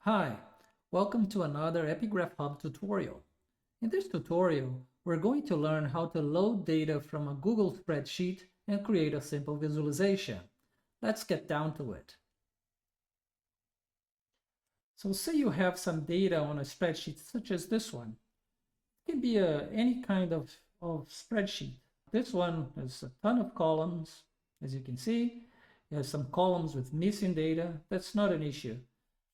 Hi, welcome to another EpiGraphHub tutorial. In this tutorial, we're going to learn how to load data from a Google spreadsheet and create a simple visualization. Let's get down to it. So say you have some data on a spreadsheet such as this one. It can be any kind of spreadsheet. This one has a ton of columns, as you can see. It has some columns with missing data. That's not an issue.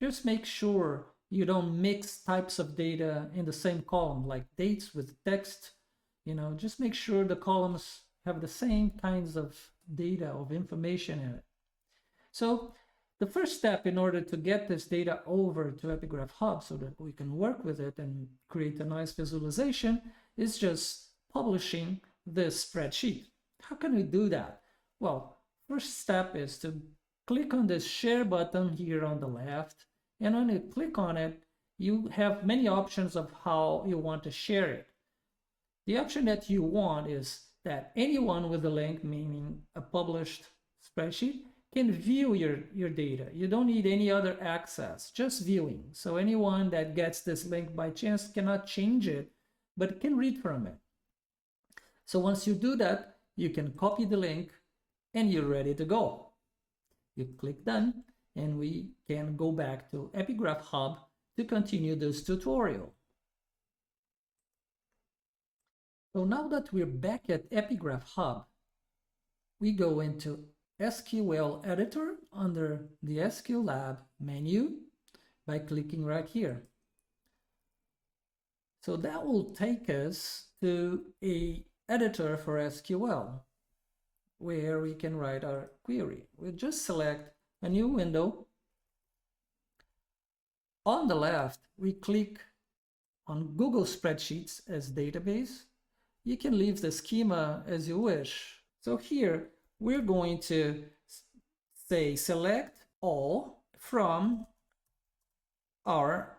Just make sure you don't mix types of data in the same column, like dates with text. Just make sure the columns have the same kinds of data, of information in it. So the first step in order to get this data over to EpiGraphHub so that we can work with it and create a nice visualization is just publishing this spreadsheet. How can we do that? Well, first step is to click on this share button here on the left. And when you click on it, you have many options of how you want to share it. The option that you want is that anyone with a link, meaning a published spreadsheet, can view your data. You don't need any other access, just viewing. So anyone that gets this link by chance cannot change it, but can read from it. So once you do that, you can copy the link and you're ready to go. You click done and we can go back to EpiGraphHub to continue this tutorial. So now that we're back at EpiGraphHub, we go into SQL Editor under the SQL Lab menu by clicking right here. So that will take us to an editor for SQL where we can write our query. We'll just select a new window. On the left, we click on Google Spreadsheets as database. You can leave the schema as you wish. So here, we're going to say select all from our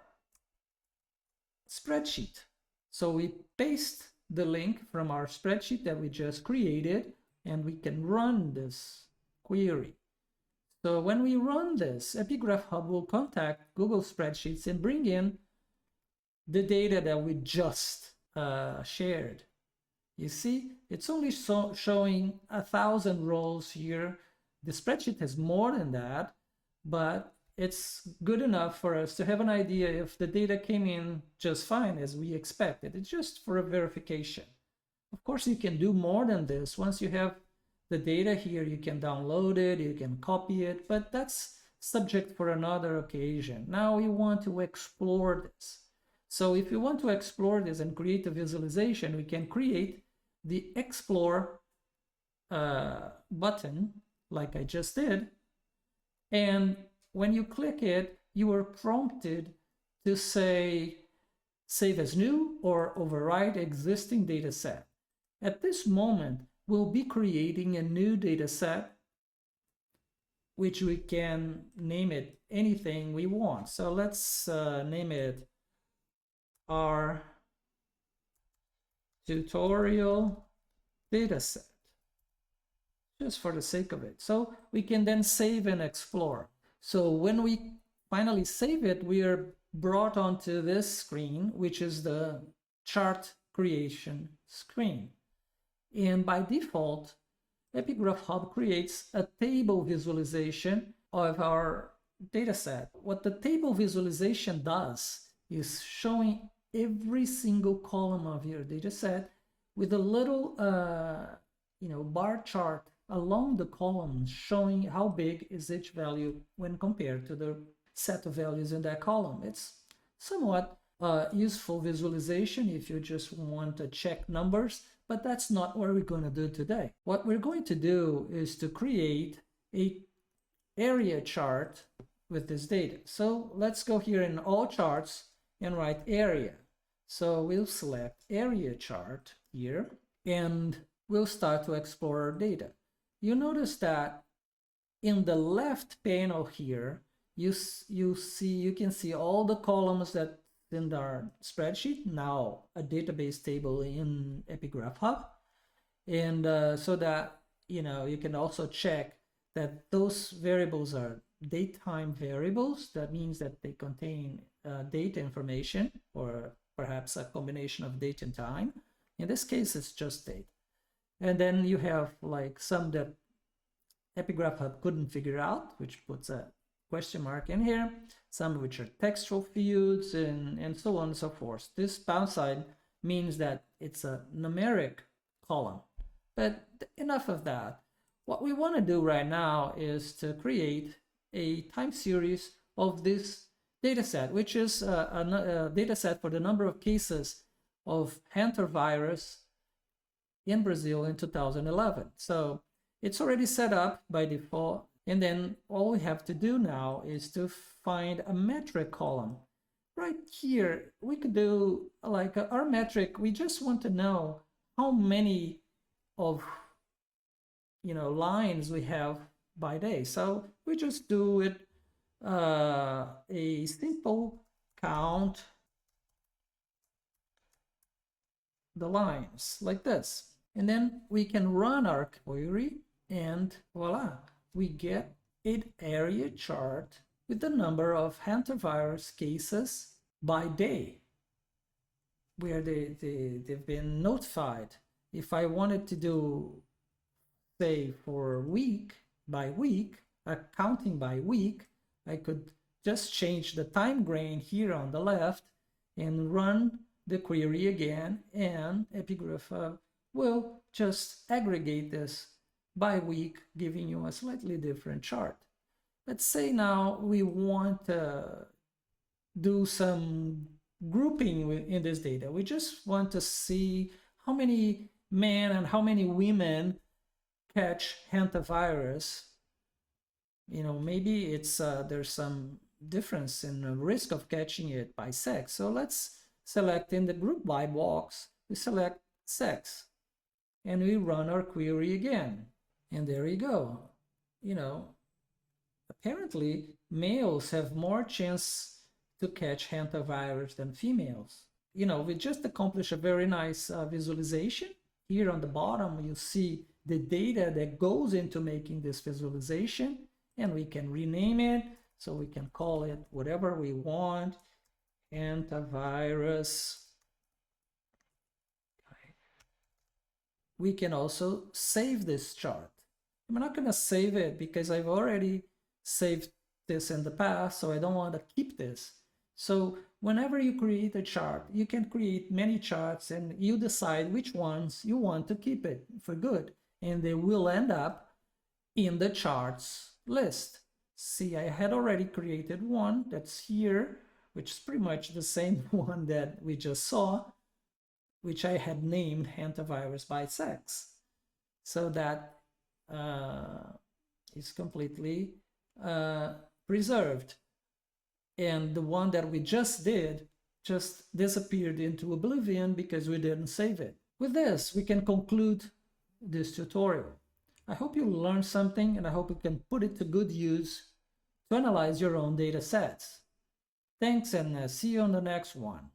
spreadsheet. So we paste the link from our spreadsheet that we just created, and we can run this query. So when we run this, EpiGraphHub will contact Google Spreadsheets and bring in the data that we just shared. You see, it's only showing 1,000 rows here. The spreadsheet has more than that, but it's good enough for us to have an idea if the data came in just fine as we expected. It's just for a verification. Of course, you can do more than this. Once you have the data here, you can download it, you can copy it, but that's subject for another occasion. Now we want to explore this. So if you want to explore this and create a visualization, we can create the Explore button, like I just did. And when you click it, you are prompted to say, save as new or override existing data set. At this moment, we'll be creating a new data set, which we can name it anything we want. So let's name it our tutorial dataset, just for the sake of it. So we can then save and explore. So when we finally save it, we are brought onto this screen, which is the chart creation screen. And by default, EpiGraphHub creates a table visualization of our dataset. What the table visualization does is showing every single column of your dataset with a little bar chart along the columns showing how big is each value when compared to the set of values in that column. It's somewhat useful visualization if you just want to check numbers, but that's not what we're going to do today. What we're going to do is to create an area chart with this data. So let's go here in all charts and write area. So we'll select area chart here and we'll start to explore our data. You notice that in the left panel here, you can see all the columns that in our spreadsheet, now a database table in EpiGraphHub. And so that you can also check that those variables are datetime variables. That means that they contain date information, or perhaps a combination of date and time. In this case, it's just date. And then you have like some that EpiGraphHub couldn't figure out, which puts a question mark in here, some which are textual fields, and so on and so forth. This pound sign means that it's a numeric column. But enough of that. What we want to do right now is to create a time series of this data set, which is a data set for the number of cases of hantavirus in Brazil in 2011. So it's already set up by default. And then all we have to do now is to find a metric column. Right here, we could do like our metric. We just want to know how many of lines we have by day. So we just do it a simple count the lines like this. And then we can run our query, and voila, we get an area chart with the number of hantavirus cases by day, where they've been notified. If I wanted to do, say, for week by week, counting by week, I could just change the time grain here on the left and run the query again, and EpiGraphHub will just aggregate this by week, giving you a slightly different chart. Let's say now we want to do some grouping in this data. We just want to see how many men and how many women catch hantavirus. Maybe it's there's some difference in the risk of catching it by sex. So let's select in the group by box, we select sex, and we run our query again. And there you go. Apparently males have more chance to catch hantavirus than females. We just accomplished a very nice visualization. Here on the bottom, you see the data that goes into making this visualization, and we can rename it. So we can call it whatever we want, hantavirus. We can also save this chart. I'm not going to save it because I've already saved this in the past, so I don't want to keep this. So whenever you create a chart, you can create many charts, and you decide which ones you want to keep it for good, and they will end up in the charts list. See, I had already created one that's here, which is pretty much the same one that we just saw, which I had named hantavirus by sex. So that is completely preserved. And the one that we just did just disappeared into oblivion because we didn't save it. With this, we can conclude this tutorial. I hope you learned something, and I hope you can put it to good use to analyze your own data sets. Thanks, and see you on the next one.